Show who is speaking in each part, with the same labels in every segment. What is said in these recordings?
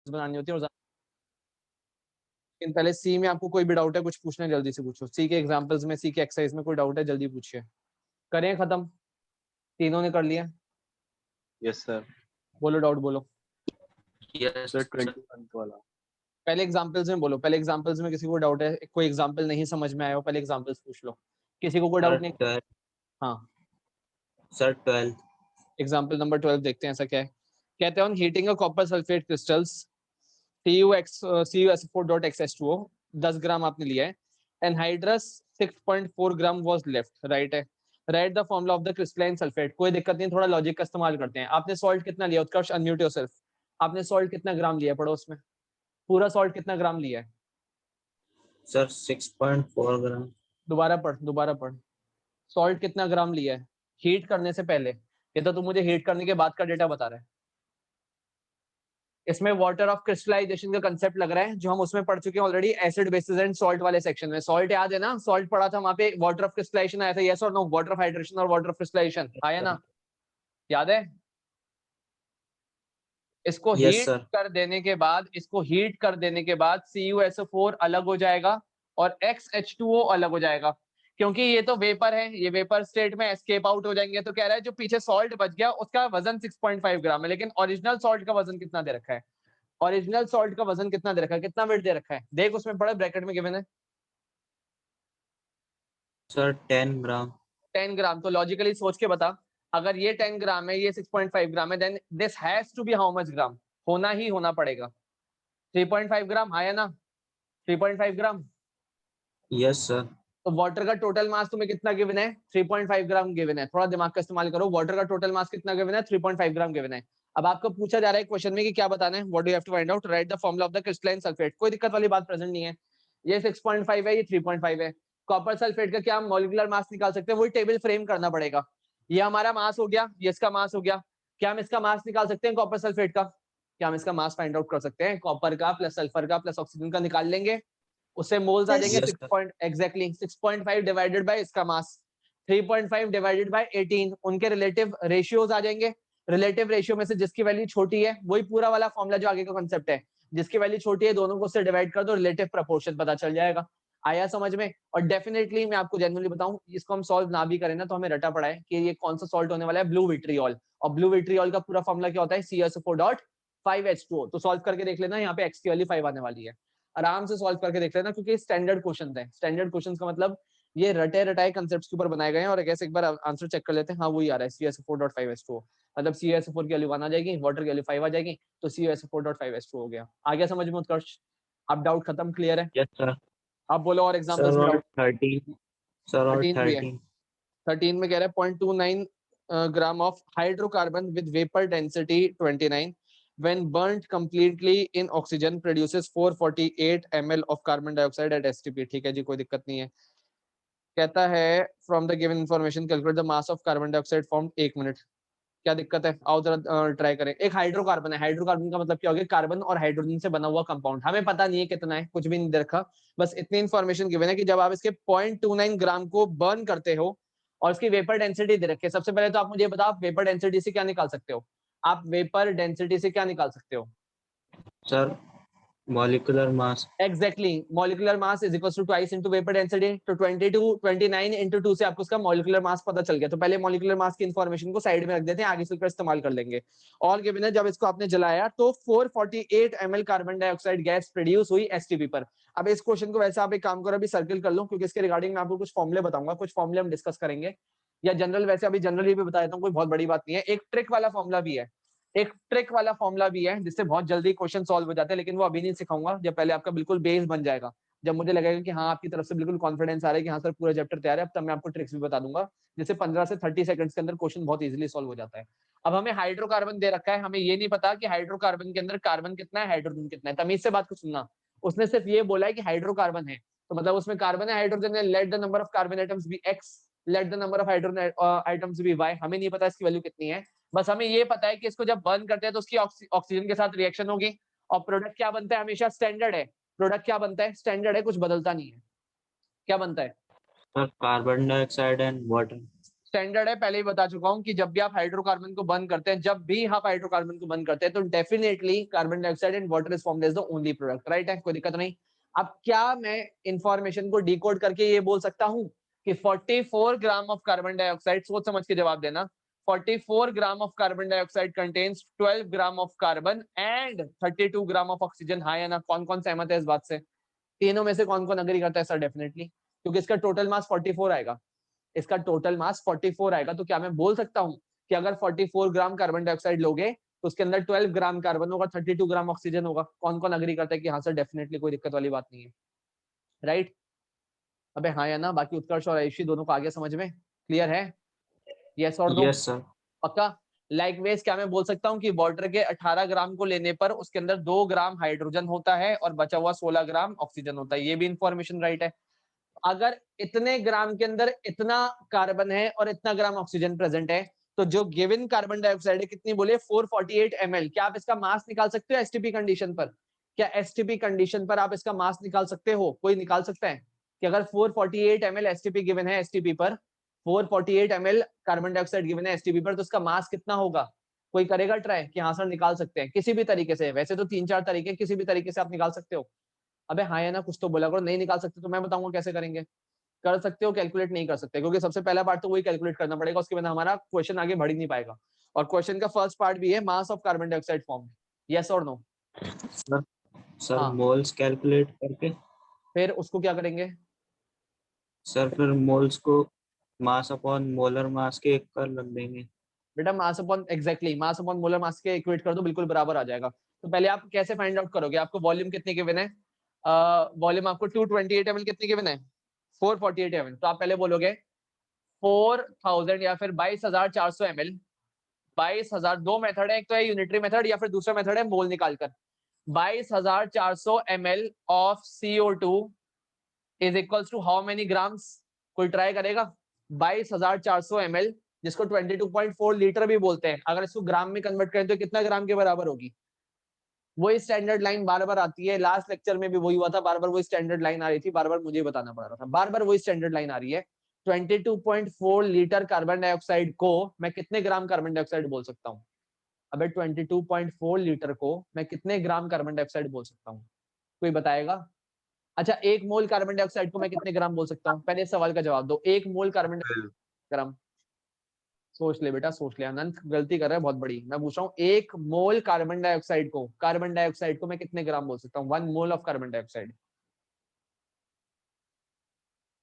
Speaker 1: बनानी होती है। और पहले सी में आपको कोई भी डाउट है कुछ पूछना है जल्दी से पूछो। सी के एग्जांपल्स में, सी के एक्सरसाइज में कोई डाउट है जल्दी पूछिए। करें खत्म, तीनों ने कर लिया?
Speaker 2: Yes sir.
Speaker 1: बोलो डाउट बोलो।
Speaker 2: यस सर 21 वाला।
Speaker 1: पहले एग्जांपल्स में बोलो, पहले एग्जांपल्स में किसी को डाउट है, कोई एग्जांपल नहीं समझ में आया हो, पहले एग्जांपल्स पूछ लो। किसी को कोई डाउट नहीं?
Speaker 2: 12
Speaker 1: हाँ
Speaker 2: सर 12
Speaker 1: एग्जांपल नंबर 12 देखते हैं ऐसा क्या है। कहते हैं on heating a copper sulphate crystals CuSO4.XH2O 10 gram आपने लिया है, anhydrous 6.4 gram was left, right है। Right the formula of the crystalline sulphate. कोई दिक्कत नहीं, थोड़ा लॉजिक का इस्तेमाल करते हैं। आपने सॉल्ट कितना लिया? उत्कर्ष अनम्यूट योरसेल्फ। आपने सॉल्ट कितना ग्राम लिया? पढ़ो उसमें पूरा सॉल्ट कितना ग्राम लिया है?
Speaker 2: सर 6.4 ग्राम।
Speaker 1: दोबारा पढ़, दोबारा पढ़। सॉल्ट कितना ग्राम लिया है हीट करने से पहले? ये तो तुम मुझे हीट करने के बाद का डेटा बता रहा है। इसमें वाटर ऑफ क्रिस्टलाइजेशन का कंसेप्ट लग रहा है जो हम उसमें पढ़ चुके हैं already, acid basis and salt वाले सेक्शन में। सॉल्ट याद है ना? सॉल्ट पढ़ा था वहां पे, वाटर ऑफ क्रिस्टलाइजेशन आया था, यस और नो? वाटर ऑफ हाइड्रेशन और वाटर ऑफ क्रिस्टलाइजेशन आया ना? याद है? इसको
Speaker 2: यस
Speaker 1: हीट
Speaker 2: सर।
Speaker 1: कर देने के बाद, इसको हीट कर देने के बाद CuSO4 अलग हो जाएगा और XH2O अलग हो जाएगा, क्योंकि ये तो वेपर है, ये वेपर स्टेट में एस्केप आउट हो जाएंगे। तो कह रहा है जो पीछे सॉल्ट बच गया उसका वजन 6.5 ग्राम है, लेकिन ओरिजिनल सॉल्ट का वजन कितना दे रखा है? ओरिजिनल सॉल्ट का वजन कितना दे रखा है? कितना वेट दे रखा है देख, उसमें पड़ा ब्रैकेट में गिवन है
Speaker 2: सर 10 ग्राम।
Speaker 1: 10 ग्राम। तो लॉजिकली सोच के बता, अगर ये 10 ग्राम है, ये 6.5 ग्राम है, then this has to be how much gram? होना ही होना पड़ेगा 3.5 ग्राम, हाँ या ना? 3.5 ग्राम।
Speaker 2: Yes sir.
Speaker 1: तो वाटर का टोटल मास तुम्हें कितना गिवन है? 3.5 ग्राम गिवन है। थोड़ा दिमाग का इस्तेमाल करो, वाटर का टोटल मास कितना गिवन है? 3.5 ग्राम गिवन है। अब आपको पूछा जा रहा है क्वेश्चन में कि क्या बताना है, what do you have to find out, right the formula of the crystalline sulphate. कोई दिक्कत वाली बात प्रेजेंट नहीं है। ये 6.5 है, ये 3.5 है। कॉपर सल्फेट का क्या मॉलिक्यूलर मास निकाल सकते हैं? वही टेबल फ्रेम करना पड़ेगा। ये हमारा मास हो गया, ये इसका मास हो गया। क्या हम इसका मास निकाल सकते हैं कॉपर सल्फेट का? क्या हम इसका मास फाइंड आउट कर सकते हैं? कॉपर का प्लस सल्फर का प्लस ऑक्सीजन का निकाल लेंगे, उससे मोल्स आ जाएंगे।
Speaker 2: Yes
Speaker 1: 6
Speaker 2: sir.
Speaker 1: Point exactly 6.5 divided by इसका मास 3.5 डिवाइडेड बाय 18, उनके रिलेटिव रेशियोज आ जाएंगे। रिलेटिव रेशियो में से जिसकी वैल्यू छोटी है, वही पूरा वाला फॉर्मूला जो आगे का कंसेप्ट है, जिसकी वैल्यू छोटी है दोनों को उससे डिवाइड कर दो, रिलेटिव प्रोपोर्शन पता चल जाएगा। आया समझ में? और डेफिनेटली मैं आपको जेन्युइनली बताऊं, इसको हम सॉल्व ना भी करें ना तो हमें रटा पड़ा है कि ये कौन सा सॉल्ट होने वाला है, ब्लू विट्रियोल। और ब्लू विट्रियोल का पूरा फॉर्मूला क्या होता है? CuSO4.5H2O। तो सॉल्व करके देख लेना, यहाँ पे x की वैल्यू 5 आने वाली है। आराम से सॉल्व करके देख लेना, क्योंकि स्टैंडर्ड क्वेश्चन है। स्टैंडर्ड क्वेश्चन का मतलब ये रटे रटाए कंसेप्ट के ऊपर बनाए गए हैं। और एक बार आंसर चेक कर लेते हैं, हाँ वही आ रहा है CuSO4.5H2O। मतलब CuSO4 की वैल्यू 1 आ जाएगी, वाटर की वैल्यू 5 आ जाएगी, तो CuSO4.5H2O हो गया। आ गया समझ में उत्कर्ष? अब डाउट खत्म, क्लियर है?
Speaker 2: Yes sir.
Speaker 1: अब बोलो और एग्जांपल्स
Speaker 2: सर
Speaker 1: में
Speaker 2: और
Speaker 1: डाउट।
Speaker 2: 13। सर और
Speaker 1: 13 भी है।
Speaker 2: 13।
Speaker 1: 13 में कह रहा है 0.29 gram of hydrocarbon with vapour density 29 when burnt completely in oxygen produces 448 ml of carbon dioxide at STP। ठीक है जी, कोई दिक्कत नहीं है। कहता है from the given information calculate the mass of carbon dioxide form. 1 minute, क्या दिक्कत है? आओ जरा ट्राई करें। एक हाइड्रोकार्बन है, हाइड्रोकार्बन का मतलब क्या हो गया? कार्बन और हाइड्रोजन से बना हुआ कंपाउंड। हमें पता नहीं है कितना है, कुछ भी नहीं दे रखा, बस इतनी इंफॉर्मेशन गिवन है कि जब आप इसके 0.29 ग्राम को बर्न करते हो और इसकी वेपर डेंसिटी दे रखी है। सबसे पहले तो आप मुझे बताओ, आप वेपर डेंसिटी से क्या निकाल सकते हो? आप वेपर डेंसिटी से क्या निकाल सकते हो?
Speaker 2: Sir molecular mass.
Speaker 1: Exactly, molecular mass is equal to twice into vapour density. तो 29 इंटू 2 से आपको उसका मॉलिक्यूलर मास पता चल गया। तो पहले मॉलिक्यूलर मास की इन्फॉर्मेशन को साइड में रख देते हैं, आगे से इस्तेमाल कर लेंगे। और गिवन है जब इसको आपने जलाया तो 448 ml carbon dioxide gas produce हुई एसटीपी पर। अब इस क्वेश्चन को वैसे आप एक काम करो, अभी सर्किल कर लो, क्योंकि इसके रिगार्डिंग मैं आपको कुछ फॉर्मुले बताऊंगा, कुछ फॉर्मुले हम डिस्कस करेंगे। या जनरल, वैसे अभी जनरल ये भी बता देता हूँ, कोई बहुत बड़ी बात नहीं है। एक ट्रिक वाला फॉर्मुला भी है, एक ट्रिक वाला फॉर्मुला भी है जिससे बहुत जल्दी क्वेश्चन सॉल्व हो जाते हैं, लेकिन वो अभी नहीं सिखाऊंगा, जब पहले आपका बिल्कुल बेस बन जाएगा, जब मुझे लगेगा कि हाँ आपकी तरफ से बिल्कुल कॉन्फिडेंस आ रहा है कि हाँ सर पूरा चैप्टर तैयार है, तब मैं आपको ट्रिक्स भी बता दूंगा, जिससे 15 से 30 सेकंड्स के अंदर क्वेश्चन बहुत इजीली सॉल्व हो जाता है। अब हमें हाइड्रोकार्बन दे रखा है, हमें ये नहीं पता कि हाइड्रोकार्बन के अंदर कार्बन कितना है, हाइड्रोजन कितना है। तमीज से बात को सुनना, उसने सिर्फ ये बोला है कि हाइड्रोकार्बन है, तो मतलब उसमें कार्बन है, हाइड्रोजन है। Let the number of carbon items be x, let the number of hydrogen items be y. हमें नहीं पता इसकी वैल्यू कितनी है, बस हमें ये पता है कि इसको जब बर्न करते हैं तो उसकी ऑक्सीजन के साथ रिएक्शन होगी और प्रोडक्ट क्या बनता है? हमेशा स्टैंडर्ड है। प्रोडक्ट क्या बनता है? स्टैंडर्ड है, कुछ बदलता नहीं है। क्या बनता है?
Speaker 2: Sir carbon dioxide and water.
Speaker 1: Standard है, पहले ही बता चुका हूं कि जब भी आप हाइड्रोकार्बन को बर्न करते हैं, जब भी आप हाइड्रोकार्बन को बर्न करते हैं तो definitely carbon dioxide and water is formed as the only product, right है, कोई दिक्कत नहीं। अब क्या मैं इंफॉर्मेशन को डिकोड करके ये बोल सकता हूं कि 44 ग्राम ऑफ कार्बन डाइऑक्साइड, सोच समझ के जवाब देना, 44 gram of carbon dioxide contains 12 gram of carbon and 32 gram of oxygen, हाँ या ना? कौन कौन सहमत है इस बात से? तीनों में से कौन कौन अग्री करता है? सर डेफिनेटली, क्योंकि इसका टोटल मास 44 आएगा, इसका टोटल मास 44 आएगा। तो क्या मैं बोल सकता हूं कि अगर 44 ग्राम कार्बन डाइऑक्साइड लोगे तो उसके अंदर 12 ग्राम कार्बन होगा, 32 ग्राम ऑक्सीजन होगा? कौन कौन अग्री करता है कि हाँ सर डेफिनेटली, कोई दिक्कत वाली बात नहीं है, राइट? अबे हाँ या ना? बाकी उत्कर्ष और आयुषी दोनों को आगे समझ में क्लियर है? यस और नो?
Speaker 2: Yes sir.
Speaker 1: पक्का? लाइकवाइज क्या मैं बोल सकता हूँ कि वाटर के 18 ग्राम को लेने पर उसके अंदर 2 ग्राम हाइड्रोजन होता है और बचा हुआ 16 ग्राम ऑक्सीजन होता है, ये भी इंफॉर्मेशन राइट है। अगर इतने ग्राम के अंदर इतना कार्बन है और इतना ग्राम ऑक्सीजन प्रेजेंट है, तो जो गिवन कार्बन डाइऑक्साइड है कितनी बोले? 448 ml। क्या आप इसका मास निकाल सकते हो एसटीपी कंडीशन पर? क्या एसटीपी कंडीशन पर आप इसका मास निकाल सकते हो? कोई निकाल सकता है कि अगर 448 ml एसटीपी गिवन है, एसटीपी पर 448 ml कार्बन डाइऑक्साइड गिवन है एसटीपी पर, तो उसका मास कितना होगा? कोई करेगा ट्राई कि हाँ सर निकाल सकते हैं किसी भी तरीके से? वैसे तो 3-4 तरीके, किसी भी तरीके से आप निकाल सकते हो। अबे हाँ या ना कुछ तो बोला करो। नहीं निकाल सकते तो मैं बताऊंगा कैसे करेंगे। कर सकते हो, कैलकुलेट नहीं कर सकते, क्योंकि सबसे पहला पार्ट तो वही कैलकुलेट करना पड़ेगा, उसके बिना हमारा क्वेश्चन आगे बढ़ ही नहीं पाएगा। और क्वेश्चन का फर्स्ट पार्ट भी है mass of carbon dioxide form, yes और नो?
Speaker 2: सर सर
Speaker 1: हाँ,
Speaker 2: मोल्स कैलकुलेट करके।
Speaker 1: फिर उसको क्या करेंगे?
Speaker 2: सर फिर मोल्स को मास अपॉन मोलर मास के कर रख देंगे।
Speaker 1: बेटा mass upon, exactly mass upon molar mass के इक्वेट कर दो, बिल्कुल बराबर आ जाएगा। तो पहले आप कैसे फाइंड आउट करोगे? आपको वॉल्यूम कितने गिवन है? वॉल्यूम आपको 228 ml कितने गिवन है? 448 ml। तो आप पहले बोलोगे 4000 या फिर 22,400 ml। 22,000, दो मेथड है, एक तो है यूनिटरी मेथड या फिर दूसरा मेथड है मोल निकालकर। 22,400 ml of CO2 is equals to how many grams? कोई ट्राई करेगा? 22,400 ml, जिसको 22.4 लीटर भी बोलते हैं, अगर इसको ग्राम में कन्वर्ट करें तो कितना ग्राम के बराबर होगी? वही स्टैंडर्ड लाइन बार बार आती है, लास्ट लेक्चर में भी वही हुआ था, बार बार वही स्टैंडर्ड लाइन आ रही थी, बार बार मुझे बताना पड़ रहा था, बार बार वही स्टैंडर्ड लाइन आ रही है। 22.4 लीटर कार्बन डाइऑक्साइड को मैं कितने ग्राम कार्बन डाइऑक्साइड बोल सकता हूँ? अबे 22.4 लीटर को मैं कितने ग्राम कार्बन डाइऑक्साइड बोल सकता हूँ? कोई बताएगा? अच्छा, एक मोल कार्बन डाइऑक्साइड को मैं कितने ग्राम बोल सकता हूँ? पहले इस सवाल का जवाब दो, एक मोल कार्बन ग्राम। सोच ले बेटा, सोच ले, अनंत गलती कर रहा है बहुत बड़ी। मैं पूछ रहा हूँ एक मोल कार्बन डाइऑक्साइड को, कार्बन डाइऑक्साइड को मैं कितने ग्राम बोल सकता हूँ? 1 मोल ऑफ कार्बन डाइऑक्साइड।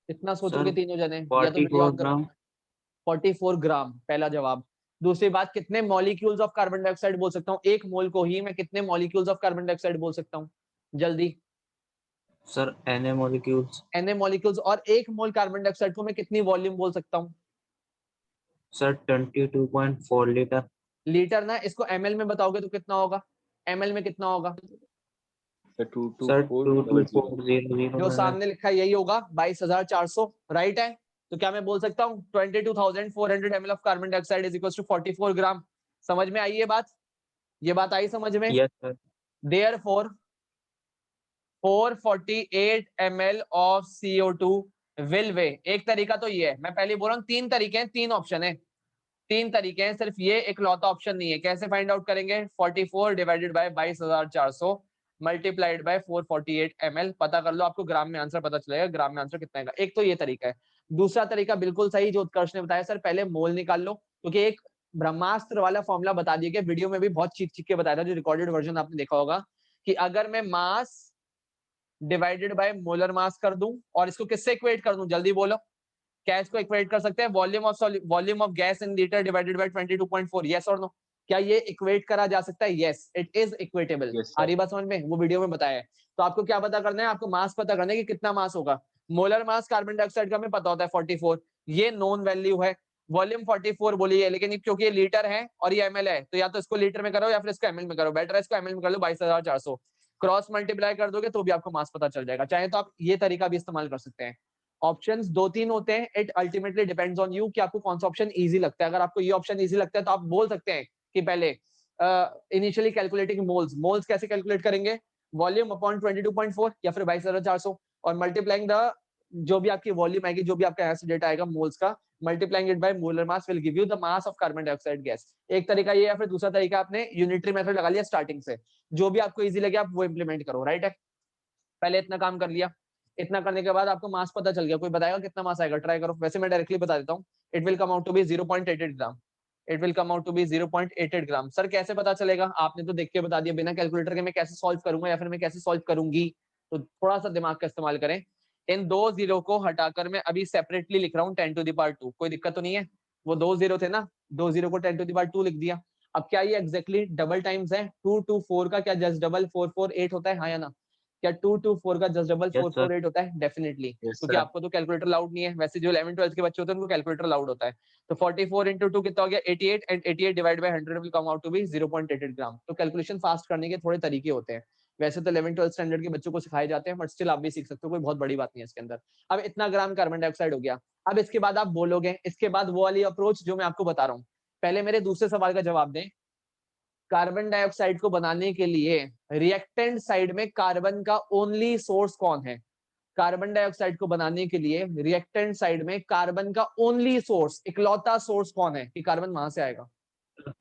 Speaker 1: इतना
Speaker 2: सर
Speaker 1: सोचोगे तीनों जने या तो वीडियो
Speaker 2: 44
Speaker 1: ऑन करो।
Speaker 2: ग्राम।
Speaker 1: 44 ग्राम पहला जवाब। दूसरी बात, कितने मॉलिक्यूल्स ऑफ कार्बन डाइऑक्साइड बोल सकता हूँ? एक मोल को ही मैं कितने मॉलिक्यूल्स ऑफ कार्बन डाइऑक्साइड बोल सकता हूँ? जल्दी।
Speaker 2: Sir Na molecules.
Speaker 1: Na molecules. और एक मोल कार्बन डाइऑक्साइड को मैं कितनी वॉल्यूम बोल सकता हूँ?
Speaker 2: Sir 22.4 litre.
Speaker 1: लीटर ना, इसको ml में बताओगे तो कितना होगा? ml में कितना होगा?
Speaker 2: सर
Speaker 3: 22400।
Speaker 2: 22400
Speaker 1: जो
Speaker 2: है।
Speaker 1: सामने लिखा है यही होगा, 22,400, राइट है? तो क्या मैं बोल सकता हूँ 22,400 ml of carbon dioxide is equal to 44 gram? समझ में आई ये बात? ये बात आई समझ में?
Speaker 2: Yes sir.
Speaker 1: Therefore 448 ml of CO2 will weigh. एक तरीका तो ये है, मैं पहले बोल रहा हूँ तीन तरीके हैं, तीन ऑप्शन है, तीन तरीके हैं, सिर्फ ये एक लौता ऑप्शन नहीं है। कैसे फाइंड आउट करेंगे? 44 divided by 22,400 multiplied by 448 ml। पता कर लो, आपको ग्राम में आंसर पता चलेगा, ग्राम में आंसर कितना है। एक तो ये तरीका है। दूसरा तरीका बिल्कुल सही जो उत्कर्ष ने बताया, सर पहले मोल निकाल लो, क्योंकि एक ब्रह्मास्त्र वाला फॉर्मूला बता दिया गया, वीडियो में भी बहुत चीख चीख के बताया था, जो रिकॉर्डेड वर्जन आपने देखा होगा, कि अगर मैं mass divided by molar mass कर दूं और इसको किससे इक्वेट कर दूं? जल्दी बोलो, क्या इसको इक्वेट कर सकते हैं? Volume of gas in litre divided by 22.4, yes और नो? क्या ये इक्वेट करा जा सकता है? Yes, it is equatable.
Speaker 3: Yes,
Speaker 1: आ
Speaker 3: sir.
Speaker 1: रही बात समझ में? वो वीडियो में बताया है। तो आपको क्या पता करना है? आपको मास पता करना है कि कितना मास होगा। मोलर मास कार्बन डाइऑक्साइड का हमें पता होता है 44, ये नोन वैल्यू है। वॉल्यूम 44 बोली है, लेकिन क्योंकि ये लीटर है और ये ml है, तो या तो इसको लीटर में करो या फिर इसको ml में करो। बेटर है इसको ml में कर लो। 22,400 क्रॉस मल्टीप्लाई कर दोगे तो भी आपको मास पता चल जाएगा। चाहे तो आप ये तरीका भी इस्तेमाल कर सकते हैं। ऑप्शंस 2-3 होते हैं, it ultimately depends on you कि आपको कौन सा ऑप्शन इजी लगता है। अगर आपको ये ऑप्शन इजी लगता है तो आप बोल सकते हैं कि पहले इनिशियली कैलकुलेटिंग मोल्स कैसे कैलकुलेट करेंगे? वॉल्यूम अपॉन 22.4 या फिर 22,400 और मल्टीप्लाइंग द जो भी आपकी वॉल्यूम आएगी, जो भी आपका यहाँ से डेटा आएगा मोल्स का, multiplying it by molar mass will give you the mass of carbon dioxide gas. एक तरीका ये, या फिर दूसरा तरीका आपने यूनिटरी मेथड लगा लिया स्टार्टिंग से, जो भी आपको इजी लगे आप वो इंप्लीमेंट करो, राइट है। पहले इतना काम कर लिया, इतना करने के बाद आपको मास पता चल गया, कोई बताएगा कितना मास आएगा, ट्राई करो। वैसे मैं डायरेक्टली बता देता हूँ, it will come out to be 0.88 gram. It will come out to be 0.88 gram. Sir कैसे पता चलेगा, आपने तो देख के बता दिया, बिना कैलकुलेटर के मैं कैसे सॉल्व करूंगा या फिर मैं कैसे सॉल्व करूंगी, तो थोड़ा सा दिमाग का इस्तेमाल करें। इन दो जीरो को हटाकर मैं अभी सेपरेटली लिख रहा हूँ 10⁻², कोई दिक्कत तो नहीं है। वो दो जीरो थे ना, दो जीरो को 10⁻² लिख दिया। अब क्या ये एग्जैक्टली डबल टाइम्स है 2 2 4 का, क्या जस्ट डबल 4 4 8 होता है, हाँ या ना? क्या 2 2 4 का जस्ट डबल 4
Speaker 2: यस सर।
Speaker 1: 4 8 होता है? डेफिनेटली,
Speaker 2: यस
Speaker 1: क्योंकि
Speaker 2: सर।
Speaker 1: आपको तो कैलकुलेटर लाउड नहीं है। वैसे जो 11 12 के बच्चे होते हैं उनको कैलकुलेटर लाउड होता है। तो 44 into 2 कितना हो गया? 88, and 88 divide by 100 will come out to be 0.88 gram. तो कैलकुलेशन फास्ट करने के थोड़े तरीके होते हैं। वैसे तो 11 12 स्टैंडर्ड के बच्चों को सिखाए जाते हैं, बट स्टिल आप भी सीख सकते हो, कोई बहुत बड़ी बात नहीं है इसके अंदर। अब इतना ग्राम कार्बन डाइऑक्साइड हो गया। अब इसके बाद आप बोलोगे, इसके बाद वो वाली अप्रोच जो मैं आपको बता रहा हूँ, पहले मेरे दूसरे सवाल का जवाब दें। कार्बन डाइऑक्साइड को बनाने के लिए रिएक्टेंट साइड में कार्बन का ओनली सोर्स कौन है? कार्बन डाइऑक्साइड को बनाने के लिए रिएक्टेंट साइड में कार्बन का ओनली सोर्स, इकलौता सोर्स कौन है कि कार्बन वहां से आएगा?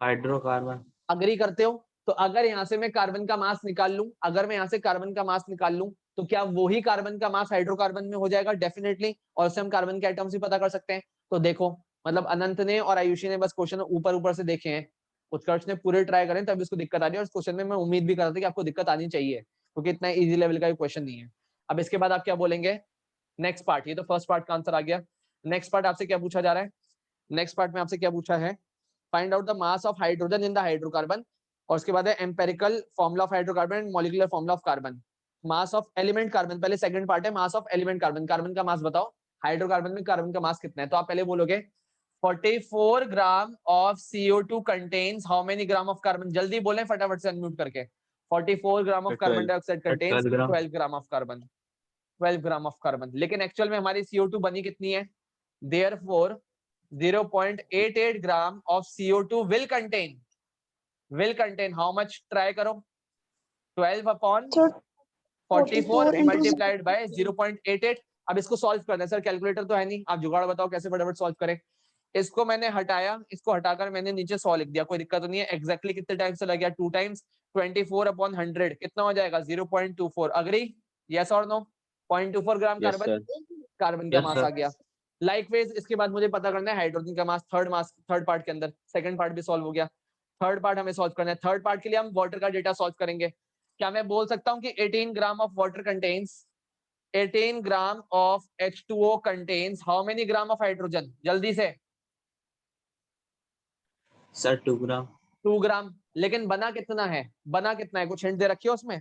Speaker 2: हाइड्रोकार्बन।
Speaker 1: अग्री करते हो? तो अगर यहां से मैं कार्बन का मास निकाल लूं, अगर मैं यहां से कार्बन का मास निकाल लूं, तो क्या वही कार्बन का मास हाइड्रोकार्बन में हो जाएगा? डेफिनेटली। और उससे हम कार्बन के एटम्स भी पता कर सकते हैं। तो देखो, मतलब अनंत ने और आयुषी ने बस क्वेश्चन ऊपर ऊपर से देखे हैं, उत्कर्ष ने पूरे ट्राई करें, तब इसको दिक्कत आ रही है। और इस क्वेश्चन में मैं उम्मीद भी कर रहा था कि आपको दिक्कत आनी चाहिए, क्योंकि इतना इजी लेवल का क्वेश्चन नहीं है। अब इसके बाद आप क्या बोलेंगे? नेक्स्ट पार्ट, ये तो फर्स्ट पार्ट का आंसर आ गया। नेक्स्ट पार्ट आपसे क्या पूछा जा रहा है? नेक्स्ट पार्ट में आपसे क्या पूछा है? Find out the mass of hydrogen in the hydrocarbon. और उसके बाद है empirical formula of hydrocarbon and molecular formula of carbon. Mass of element carbon, पहले सेकंड पार्ट है mass of element carbon. Carbon का मास बताओ, हाइड्रोकार्बन में कार्बन का मास कितना है? तो आप पहले बोलोगे 44 gram of CO2 contains how many gram of carbon? जल्दी बोलें फटाफट से अनम्यूट करके। 44 gram of carbon
Speaker 2: 12।
Speaker 1: Dioxide contains
Speaker 2: 12 gram.
Speaker 1: 12 gram of carbon. 12 gram of carbon. लेकिन एक्चुअल में हमारी CO2 बनी कितनी है? Therefore 0.88 gram of CO2 will contain how much? Try करो। 12 upon
Speaker 3: So
Speaker 1: 44
Speaker 3: 44 into
Speaker 1: multiplied by 0.88। अब इसको सॉल्व करना है। सर कैलकुलेटर तो है नहीं, आप जुगाड़ बताओ कैसे फटाफट सॉल्व करें। इसको मैंने हटाया, इसको हटाकर मैंने नीचे 100 लिख दिया, कोई दिक्कत तो नहीं है। एग्जैक्टली कितने टाइम्स से लग गया? 2 टाइम्स। 24 अपॉन 100 कितना हो जाएगा? 0.24। अग्री? यस और नो? 0.24 ग्राम
Speaker 2: यस
Speaker 1: कार्बन,
Speaker 2: सर।
Speaker 1: कार्बन का
Speaker 2: यस
Speaker 1: मास आ
Speaker 2: सर।
Speaker 1: गया। लाइकवाइज इसके बाद मुझे पता करना है हाइड्रोजन का मास, थर्ड पार्ट के अंदर। सेकंड पार्ट भी सॉल्व हो गया, थर्ड पार्ट हमें सॉल्व करना है। थर्ड पार्ट के लिए हम वाटर का डेटा सॉल्व करेंगे। क्या मैं बोल सकता हूं कि 18 gram of water contains 18 gram of H2O contains how many gram of hydrogen? जल्दी से।
Speaker 2: सर 2 ग्राम।
Speaker 1: 2 ग्राम। लेकिन बना कितना है? बना कितना है? कुछ हिंट दे रखी है उसमें?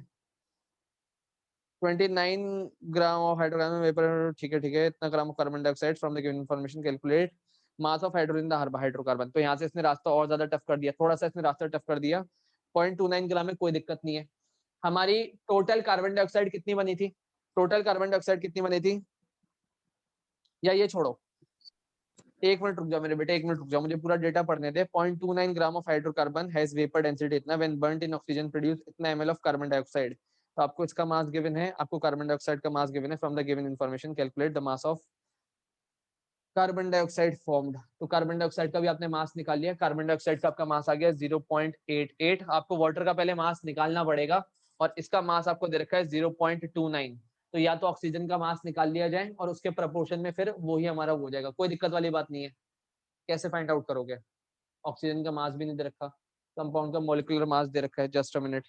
Speaker 1: 29 ग्राम ऑफ हाइड्रोकार्बन वेपर। ठीक है ठीक है। इतना gram of carbon dioxide from the given information calculate mass of hydrogen the hydrocarbon. तो यहाँ से इसने रास्ता और ज्यादा टफ कर दिया, थोड़ा सा इसने रास्ता टफ कर दिया। 0.29 ग्राम में कोई दिक्कत नहीं है। हमारी टोटल कार्बन डाइऑक्साइड कितनी बनी थी? टोटल कार्बन डाइऑक्साइड कितनी बनी थी? या ये छोड़ो, एक मिनट रुक जाओ मेरे बेटे, एक मिनट रुक जाओ, मुझे पूरा डेटा पढ़ने दे। 0.29 gram of hydrocarbon has vapour density इतना, when burned in oxygen produce इतना ml ऑफ कार्बन डाइऑक्साइड। तो आपको इसका मास गिवन है, आपको कार्बन डाइऑक्साइड का मास गिवन है। From the given information calculate the mass of carbon dioxide formed. तो कार्बन डाइऑक्साइड का भी आपने मास निकाल लिया। कार्बन डाइऑक्साइड का आपका मास आ गया 0.88। आपको वाटर का पहले मास निकालना पड़ेगा, और इसका मास आपको दे रखा है 0.29। तो या तो ऑक्सीजन का मास निकाल लिया जाए और उसके प्रपोर्शन में फिर वही हमारा हो जाएगा, कोई दिक्कत वाली बात नहीं है। कैसे फाइंड आउट करोगे? ऑक्सीजन का मास भी नहीं दे रखा, कंपाउंड का मॉलिक्यूलर मास दे रखा है। जस्ट अ मिनट,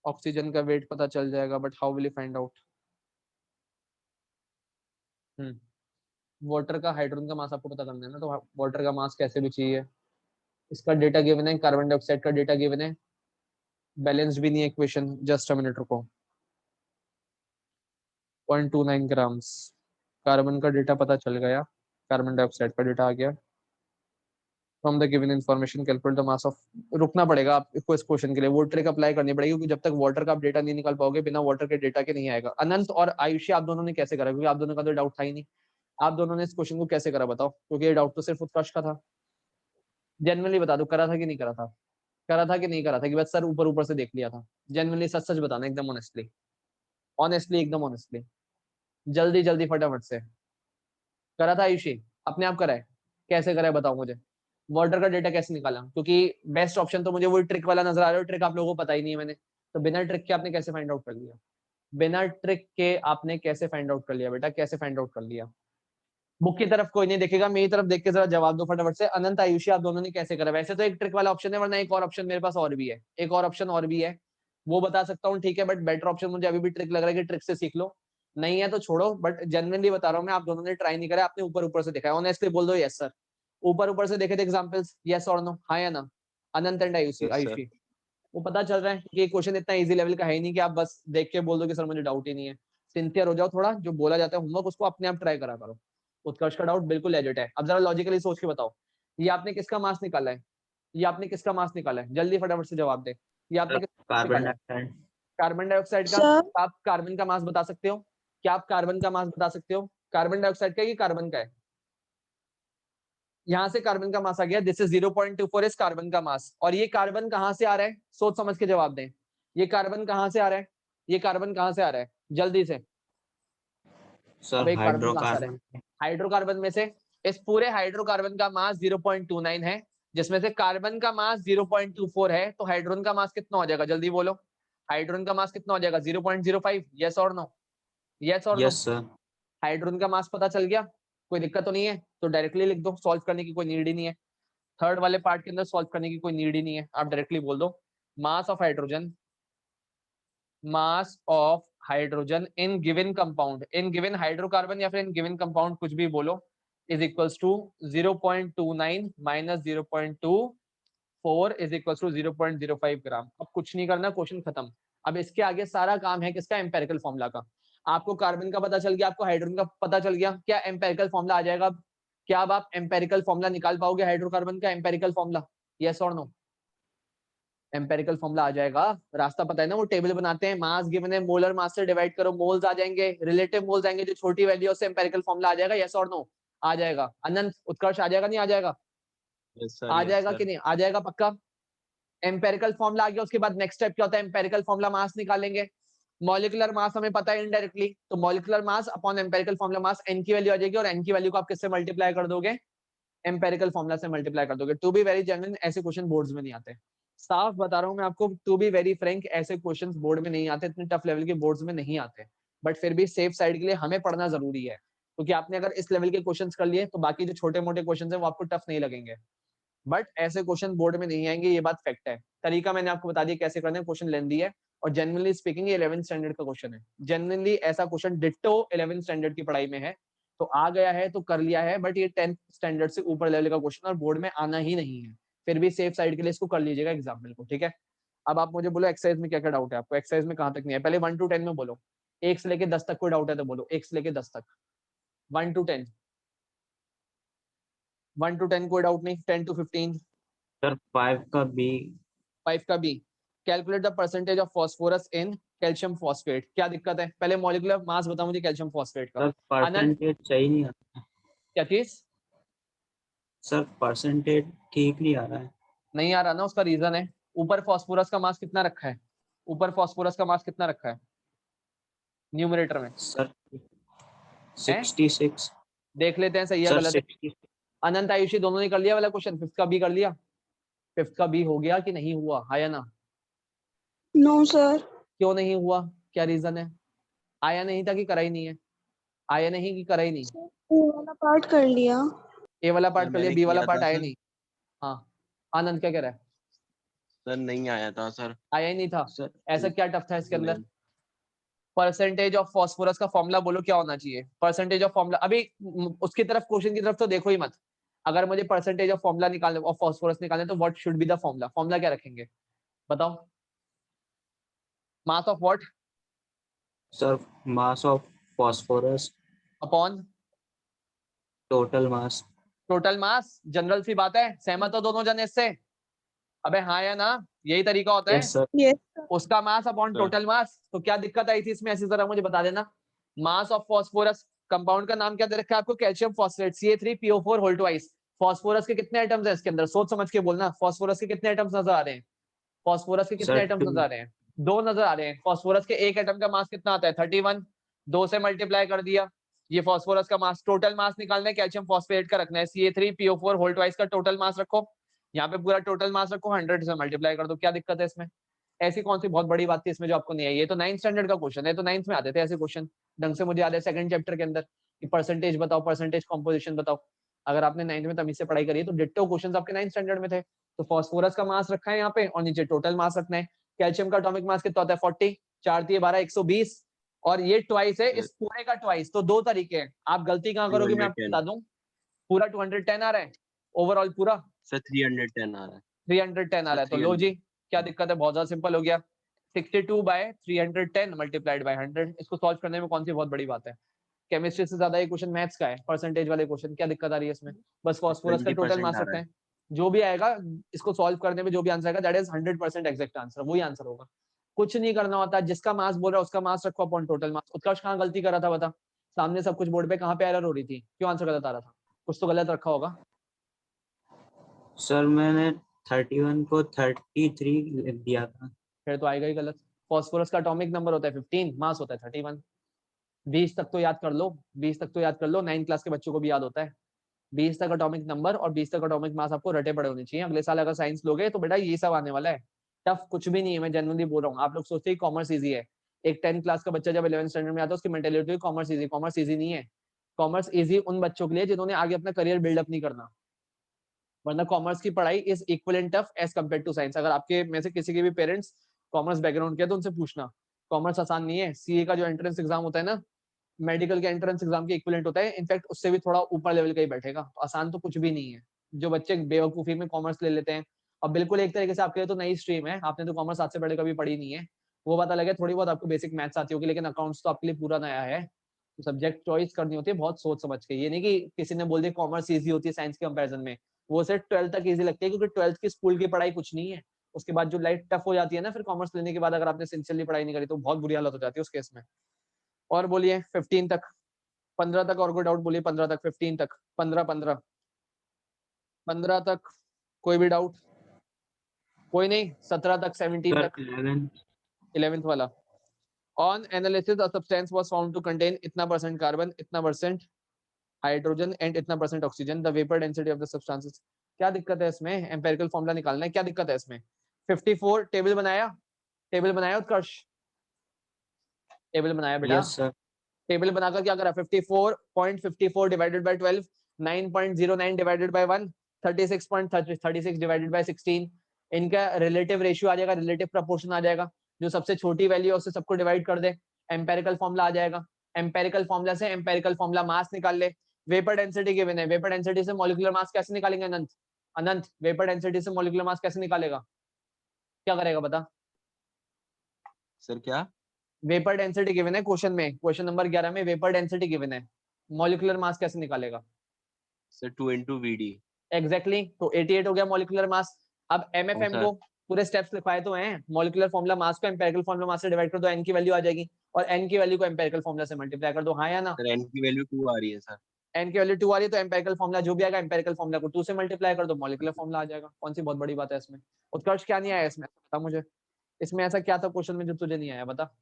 Speaker 1: ऑक्सीजन का वेट पता चल जाएगा, but how will you find out? Water का, हाइड्रोजन का मास आपको पता करना है ना, तो वाटर का मास कैसे भी चाहिए। इसका डेटा गिवन है, कार्बन डाइऑक्साइड का डेटा गिवन है, बैलेंस्ड भी नहीं है इक्वेशन। जस्ट अ मिनट रुको। 0.29 ग्राम्स कार्बन का डेटा पता चल गया, कार्बन डाइऑक्साइड का डेटा आ गया। From the given information calculate the mass of. रुकना पड़ेगा आपको इस क्वेश्चन के लिए, वो ट्रिक अप्लाई करनी पड़ेगी, क्योंकि जब तक वाटर का आप डेटा नहीं निकाल पाओगे, बिना वाटर के डेटा के नहीं आएगा। अनंत और आयुषी आप दोनों ने कैसे करा? क्योंकि आप दोनों का तो डाउट था ही नहीं। आप दोनों ने इस क्वेश्चन को कैसे करा बताओ, क्योंकि ये डाउट तो सिर्फ उत्कर्ष का था। जनरली बता दो, करा था कि नहीं करा था? करा था कि नहीं करा था? कि बस सर ऊपर ऊपर से देख लिया था? जनरली सच सच बताना, एकदम ऑनेस्टली, ऑनेस्टली एकदम ऑनेस्टली। जल्दी जल्दी फटाफट से। करा था आयुषी? अपने आप करा है? कैसे करा है बताओ मुझे। वाटर का डेटा कैसे निकाला? क्योंकि बेस्ट ऑप्शन तो मुझे वो ट्रिक वाला नजर आ रहा है, ट्रिक आप लोगों को पता ही नहीं है मैंने, तो बिना ट्रिक के आपने कैसे फाइंड आउट कर लिया? बिना ट्रिक के आपने कैसे फाइंड आउट कर लिया बेटा, कैसे फाइंड आउट कर लिया? बुक की तरफ कोई नहीं देखेगा, मेरी तरफ देख के जरा जवाब दो फटाफट से। अनंत आयुषी आप दोनों ने कैसे करा? वैसे तो एक ट्रिक वाला ऑप्शन है, वरना एक और ऑप्शन मेरे पास और भी है, एक और ऑप्शन और भी है, वो बता सकता हूँ ठीक है, बट बेटर ऑप्शन मुझे अभी भी ट्रिक लग रहा है कि ट्रिक से सीख लो। नहीं है तो छोड़ो, बट जेन्युइनली बता रहा हूँ मैं, आप दोनों ने ट्राई नहीं करा, आपने ऊपर ऊपर से देखा है। ऑनेस्टली बोल दो यस सर, ऊपर ऊपर से देखे थे एग्जाम्पल्स, यस और नो, हाँ या ना? Anant and Ayushi,
Speaker 2: yes sir.
Speaker 1: Ayushi वो पता चल रहा है कि ये क्वेश्चन इतना इजी लेवल का है ही नहीं कि आप बस देख के बोल दो कि सर मुझे डाउट ही नहीं है। सिंसियर हो जाओ थोड़ा, जो बोला जाता है होमवर्क उसको अपने आप ट्राई करा करो। उत्कर्ष का डाउट बिल्कुल लेजिट है। अब जरा लॉजिकली सोच के बताओ, ये आपने किसका मास निकाला है? ये आपने किसका मास निकाला है? जल्दी फटाफट से जवाब दे। ये आपने किसका मास
Speaker 2: कार्बन
Speaker 1: निकाला है?
Speaker 2: डाइऑक्साइड।
Speaker 1: कार्बन डाइऑक्साइड का?
Speaker 3: सर
Speaker 1: आप कार्बन का मास बता सकते हो? क्या आप कार्बन का मास बता सकते हो? कार्बन डाइऑक्साइड का है कि कार्बन का है? यहाँ से कार्बन का मास आ गया, दिस इज 0.24 इज कार्बन का मास। और ये कार्बन कहाँ से आ रहा है? सोच समझ के जवाब दें। ये कार्बन कहाँ से आ रहा है? ये कार्बन कहाँ से आ रहा है? जल्दी से। अब
Speaker 2: सर
Speaker 1: एक कार्बन कहाँ से आ रहा है?
Speaker 2: हाइड्रोकार्बन।
Speaker 1: हाइड्रोकार्बन में से। इस पूरे हाइड्रोकार्बन का मास 0.29 है, जिसमें से कार्बन का मास 0.24 है, तो हाइड्रोजन का मास कितना हो जाएगा? जल्दी बोलो। हाइड्रोजन का मास कितना हो जाएगा? 0.05? यस और नो? यस और नो?
Speaker 2: Yes sir.
Speaker 1: हाइड्रोजन का मास पता चल गया? कोई दिक्कत तो नहीं है? तो डायरेक्टली लिख दो, सॉल्व करने की कोई नीड ही नहीं है। थर्ड वाले पार्ट के अंदर सॉल्व करने की कोई नीड ही नहीं है, आप डायरेक्टली बोल दो mass of hydrogen, mass of hydrogen in given compound, in given hydrocarbon या फिर इन गिवन कंपाउंड, कुछ भी बोलो, is equals to 0.29 minus 0.24 is equals to 0.05 gram. अब कुछ नहीं करना, क्वेश्चन खत्म। अब इसके आगे सारा काम है किसका? एम्पेरिकल फॉर्मूला का। आपको कार्बन का पता चल गया, आपको हाइड्रोजन का पता चल गया, क्या एम्पेरिकल फॉर्मूला आ जाएगा? क्या अब आप एम्पेरिकल फॉर्मूला निकाल पाओगे हाइड्रोकार्बन का? एम्पेरिकल फॉर्मूला, यस और नो? एम्पेरिकल फॉर्मूला आ जाएगा, रास्ता पता है ना, वो टेबल बनाते हैं, मास गिवन है, मोलर मास से डिवाइड करो, मोल्स आ जाएंगे, रिलेटिव मोल्स आएंगे, जो छोटी वैल्यू से एम्पेरिकल फॉर्मूला आ जाएगा, यस और नो? आ जाएगा। अनंत उत्कर्ष आ जाएगा नहीं आ जाएगा?
Speaker 2: Yes sir.
Speaker 1: आ
Speaker 2: यस
Speaker 1: जाएगा कि
Speaker 2: सर।
Speaker 1: नहीं आ जाएगा? पक्का? एम्पेरिकल फॉर्मूला आ गया, उसके बाद नेक्स्ट स्टेप क्या होता है? एम्पेरिकल फॉर्मूला मास निकालेंगे। मॉलिक्यूलर मास हमें पता है इनडायरेक्टली, तो molecular mass upon empirical formula mass, n की वैल्यू आ जाएगी, और एन की वैल्यू को आप किससे मल्टीप्लाई कर दोगे? एम्पेरिकल फॉर्मूला से मल्टीप्लाई कर दोगे। टू बी वेरी जेन्युइन, ऐसे क्वेश्चन बोर्ड्स में नहीं आते, साफ बता रहा हूं मैं आपको, टू बी वेरी फ्रैंक, ऐसे क्वेश्चंस बोर्ड में नहीं आते, इतने टफ लेवल के बोर्ड्स में नहीं आते, बट फिर भी सेफ साइड के लिए हमें पढ़ना जरूरी है, क्योंकि आपने अगर इस लेवल के क्वेश्चंस कर लिए तो बाकी जो छोटे मोटे क्वेश्चंस हैं वो आपको टफ नहीं लगेंगे, बट ऐसे क्वेश्चन बोर्ड में नहीं आएंगे, ये बात फैक्ट है। तरीका मैंने आपको बता दिया कैसे करना है, क्वेश्चन लेंदी है, और जेन्युइनली स्पीकिंग ये 11th स्टैंडर्ड का क्वेश्चन है, जेन्युइनली ऐसा क्वेश्चन डिट्टो 11th स्टैंडर्ड की पढ़ाई में है, तो आ गया है तो कर लिया है, बट ये 10th स्टैंडर्ड से ऊपर लेवल का क्वेश्चन और बोर्ड में आना ही नहीं है, फिर भी सेफ साइड के लिए इसको कर लीजिएगा एग्जाम्पल को, ठीक है। अब आप मुझे बोलो एक्सरसाइज में क्या क्या डाउट है आपको, एक्सरसाइज में कहाँ तक नहीं है, पहले 1 to 10 में बोलो, 1 से लेके 10 तक कोई डाउट है तो बोलो, 1 से लेके 10 तक, 1 to 10, 1 to 10 कोई डाउट नहीं, 10 to 15,
Speaker 2: सर 5 का बी।
Speaker 1: 5 का B, calculate the percentage of phosphorus in calcium phosphate, क्या दिक्कत है? पहले मॉलिक्यूलर मास बताओ मुझे कैल्शियम फॉस्फेट का।
Speaker 2: सर
Speaker 1: अनंत
Speaker 2: परसेंटेज सही नहीं आता।
Speaker 1: क्या चीज
Speaker 2: सर परसेंटेज ठीक नहीं आ रहा है।
Speaker 1: नहीं आ रहा ना? उसका रीजन है, ऊपर फास्फोरस का मास कितना रखा है? ऊपर फास्फोरस का मास कितना रखा है न्यूमरेटर में?
Speaker 2: सर
Speaker 1: है?
Speaker 2: 66।
Speaker 1: देख लेते हैं सही है
Speaker 2: सर
Speaker 1: गलत है।
Speaker 2: 60।
Speaker 1: अनंत आयुषी दोनों ने कर लिया वाला क्वेश्चन, फिफ्थ का बी कर लिया? फिफ्थ का बी हो गया कि नहीं हुआ, है या ना?
Speaker 3: No sir.
Speaker 1: क्यों नहीं हुआ, क्या रीजन है? आया नहीं था कि करा ही नहीं है? आया नहीं कि करा ही नहीं?
Speaker 3: ये वाला पार्ट कर लिया।
Speaker 1: ए वाला
Speaker 4: सर
Speaker 1: पार्ट कर लिया,
Speaker 4: मैंने
Speaker 1: बी वाला
Speaker 4: किया
Speaker 1: पार्ट
Speaker 4: था
Speaker 1: आया
Speaker 4: सर।
Speaker 1: नहीं? हाँ, आनंद क्या कह रहा है?
Speaker 4: सर नहीं आया था सर।
Speaker 1: आया ही नहीं था?
Speaker 2: सर
Speaker 1: ऐसा क्या टफ था इसके अंदर?
Speaker 4: नहीं।
Speaker 1: परसेंटेज ऑफ फास्फोरस का फॉर्मूला बोलो क्या होना चाहिए, परसेंटेज ऑफ फॉर्मूला, अभी उसकी तरफ क्वेश्चन की तरफ तो देखो ही मत, अगर मुझे परसेंटेज ऑफ फॉर्मूला निकालने ऑफ फास्फोरस निकालने तो what should be the formula, formula क्या रखेंगे बताओ? Mass of what?
Speaker 2: Sir mass of phosphorus
Speaker 1: upon
Speaker 2: total mass.
Speaker 1: Total mass, general सी बात है, सहमत हो दोनों जने इससे? अबे हाँ या ना, यही तरीका होता है,
Speaker 2: यस सर।
Speaker 3: यस
Speaker 1: उसका mass upon
Speaker 4: sir.
Speaker 1: Total mass. तो क्या दिक्कत आई थी इसमें, ऐसी तरह मुझे बता देना। मास ऑफ फास्फोरस, कंपाउंड का नाम क्या दे रखा है आपको? Calcium phosphate, CA3PO4 whole twice. Phosphorus के कितने आइटम्स है इसके अंदर, सोच समझ के बोलना, फास्फोरस के कितने आइटम्स नजर आ रहे हैं? फास्फोरस के कितने
Speaker 2: सर
Speaker 1: आइटम्स
Speaker 2: 2।
Speaker 1: नजर आ रहे हैं? 2 नजर आ रहे हैं। फास्फोरस के एक एटम का मास कितना आता है? 31। 2 से मल्टीप्लाई कर दिया, ये फास्फोरस का मास, टोटल मास निकालना है कैल्शियम फॉस्फेट का रखना है, Ca3PO4 होल ट्वाइस का टोटल मास रखो, यहाँ पे पूरा टोटल मास रखो, 100 से मल्टीप्लाई कर दो, क्या दिक्कत है इसमें? ऐसी कौन सी बहुत बड़ी बात थी इसमें जो आपको नहीं आई? ये तो 9th स्टैंडर्ड का क्वेश्चन है, तो 9th में आते थे ऐसे क्वेश्चन, ढंग से मुझे याद है 2nd चैप्टर के अंदर कि परसेंटेज बताओ, परसेंटेज कॉम्पोजिशन बताओ। अगर आपने 9th में तमीज से पढ़ाई करी है तो डिट्टो क्वेश्चंस आपके 9th स्टैंडर्ड में थे। तो फास्फोरस का मास रखा है यहाँ पे और नीचे टोटल मास रखना है। कैल्शियम का एटॉमिक मास कितना होता है? 40, 4 3 12 120, और ये ट्वाइस है इस पूरे का ट्वाइस। तो 2 तरीके हैं, आप गलती कहाँ करोगे मैं आपको
Speaker 4: 210
Speaker 1: बता दूं, पूरा 210 आ रहा है ओवरऑल, पूरा
Speaker 4: सर 310 आ रहा है
Speaker 1: 310 आ रहा है। तो लो
Speaker 4: 300
Speaker 1: जी, क्या दिक्कत है? बहुत ज्यादा सिंपल हो गया, 62/310 मल्टीप्लाइड बाय 100। इसको सॉल्व करने में कौन सी बहुत बड़ी बात है? केमिस्ट्री से ज्यादा ये क्वेश्चन मैथ्स का है, परसेंटेज वाले क्वेश्चन, क्या दिक्कत आ रही है इसमें? बस फास्फोरस का टोटल
Speaker 4: 20%
Speaker 1: मास
Speaker 4: आ
Speaker 1: रखते
Speaker 4: रहा है
Speaker 1: हैं, जो भी आएगा इसको सॉल्व करने में जो भी आंसर आएगा दैट इज 100% एग्जैक्ट आंसर, वही आंसर होगा। कुछ नहीं करना होता, जिसका मास बोल रहा है उसका मास रखो अपॉन टोटल मास। उत्कर्ष कहाँ गलती कर रहा था बता? सामने सब कुछ बोर्ड पे, कहाँ पे एरर हो रही थी? क्यों आंसर गलत आ रहा था? कुछ तो गलत रखा होगा।
Speaker 2: सर मैंने 31 को 33 लिख दिया था।
Speaker 1: फिर तो आएगा ही गलत। फास्फोरस का एटॉमिक नंबर होता है 15, मास होता है 31। 20 तक तो याद कर लो, 20 तक तो याद कर लो, 9th क्लास के बच्चों को भी याद होता है। 20 तक एटॉमिक नंबर और 20 तक एटॉमिक मास आपको रटे पड़े होने चाहिए। अगले साल अगर साइंस लोगे तो बेटा ये सब आने वाला है। टफ कुछ भी नहीं है, मैं जनरली बोल रहा हूँ। आप लोग सोचते हैं कॉमर्स इजी है, एक 10th क्लास का बच्चा जब 11th स्टैंडर्ड में आता है उसकी mentality commerce easy, commerce easy नहीं है। कॉमर्स इजी उन बच्चों के लिए जिन्होंने आगे अपना करियर बिल्डअप नहीं करना, वरना कॉमर्स की पढ़ाई is equivalent tough as compare to science. अगर आपके में से किसी के भी पेरेंट्स कॉमर्स बैकग्राउंड के तो उनसे पूछना, कॉमर्स आसान नहीं है। सीए का जो एंट्रेंस एग्जाम होता है ना, मेडिकल के एंट्रेंस एग्जाम के इक्विवेलेंट होता है, इनफैक्ट उससे भी थोड़ा ऊपर लेवल का ही बैठेगा। तो आसान तो कुछ भी नहीं है। जो बच्चे बेवकूफी में कॉमर्स ले लेते हैं, और बिल्कुल एक तरीके से आपके लिए तो नई स्ट्रीम है, आपने तो कॉमर्स आज से पहले कभी पढ़ी नहीं है, वो बात अलग है। थोड़ी बहुत आपको बेसिक मैथ्स आती होगी, लेकिन अकाउंट्स तो आपके लिए पूरा नया है। तो सब्जेक्ट चॉइस करनी होती है बहुत सोच समझ के, ये नहीं कि किसी ने बोल दिया कॉमर्स ईजी होती है साइंस के कंपेरिजन में। वो सिर्फ 12th तक ईजी लगती है, क्योंकि 12th की स्कूल की पढ़ाई कुछ नहीं है। उसके बाद जो लाइफ टफ हो जाती है ना, फिर कॉमर्स लेने के बाद अगर आपने सिंसियरली पढ़ाई नहीं करी तो बहुत बुरी हालत हो जाती है उस केस में। और बोलिए 15 तक, 15 तक और कोई डाउट बोलिए? 15 तक, 15 तक, 15 15 15 तक कोई भी डाउट? कोई नहीं। 17 तक, 17
Speaker 2: सर
Speaker 1: तक, 11th वाला। On analysis a substance was found to contain इतना परसेंट कार्बन, इतना परसेंट हाइड्रोजन एंड इतना percent oxygen, the vapour density of the substances. क्या दिक्कत है इसमें? एम्पिरिकल फॉर्मूला निकालना है, क्या दिक्कत है इसमें? 54 टेबल बनाया, टेबल बनाया उत्कर्ष? टेबल बनाया बेटा?
Speaker 2: Yes sir.
Speaker 1: टेबल बनाकर क्या करा? 54.54 divided by 12, 9.09 divided by 1, 36.36 divided by 16। इनका रिलेटिव रेशियो आ जाएगा, रिलेटिव प्रोपोर्शन आ जाएगा। जो सबसे छोटी वैल्यू है उससे सबको डिवाइड कर दे, एम्पेरिकल फॉर्मूला आ जाएगा। एम्पेरिकल फॉर्मूला से एम्पेरिकल फॉर्मूला मास निकाल ले। वेपर डेंसिटी गिवन है, वेपर डेंसिटी से मॉलिक्यूलर मास कैसे निकालेंगे अनंत? अनंत वेपर डेंसिटी से मॉलिक्यूलर मास कैसे निकालेगा? क्या करेगा बता?
Speaker 4: सर क्या
Speaker 1: वेपर डेंसिटी गिवन है क्वेश्चन में, क्वेश्चन नंबर 11 में वेपर डेंसिटी गिवन है, मॉलिक्यूलर मास कैसे निकालेगा?
Speaker 4: Sir 2 into VD
Speaker 1: exactly exactly, तो 88 हो गया मॉलिक्यूलर मास। अब एमएफएम
Speaker 4: सर
Speaker 1: को पूरे स्टेप्स लिखवाए तो हैं, मॉलिक्यूलर फॉर्मूला मास को एम्पिरिकल फॉर्मूला मास से डिवाइड कर दो, एन की वैल्यू आ जाएगी, और एन की वैल्यू को एम्पिरिकल फॉर्मूला से मल्टीप्लाई कर दो, हाँ या ना?
Speaker 4: सर N की वैल्यू 2 आ रही है सर
Speaker 1: एन की वैल्यू 2 आ रही है तो एम्पिरिकल फॉर्मूला जो भी आएगा एम्पिरिकल फॉर्मूला को 2 से मल्टीप्लाई कर दो, मॉलिक्यूलर फॉर्मूला आ जाएगा। कौन सी बहुत बड़ी बात है इसमें? उत्कर्ष क्या नहीं आया इसमें बता मुझे, इसमें ऐसा क्या था क्वेश्चन में जो तुझे नहीं आया बता?